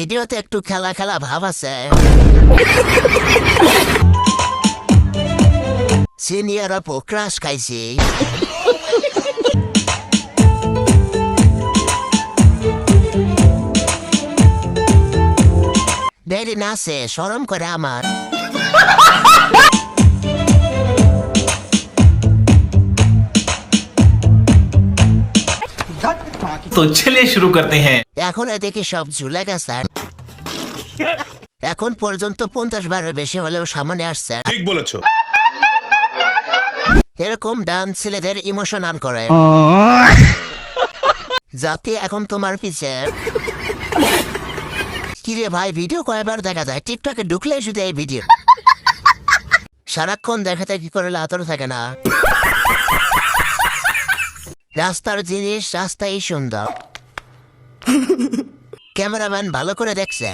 ভিডিওতে একটু খেলা খেলা ভাব আছে। সিনিয়র আপু ক্রাশ খাইছি। দেরি না সে শরম করে আমার। तो चलिए शुरू करते हैं। এখন দেখি সব ঝুলে গেছে। এখন পর্যন্ত 50 বারের বেশি হলেও সামনে আসছে। ঠিক বলেছো। এরকম ডান্স ছেলেদের ইমোশনাল করে। জাতি এখন তোমার পিছে। কিরে ভাই ভিডিও কয়বার দেখা যায়? টিকটকে ঢুকলে শুধু এই ভিডিও। সারাক্ষণ দেখাতে কি করে আতর থাকে না। রাস্তার জিনিস রাস্তাই সুন্দর। ক্যামেরাম্যান ভালো করে দেখছে।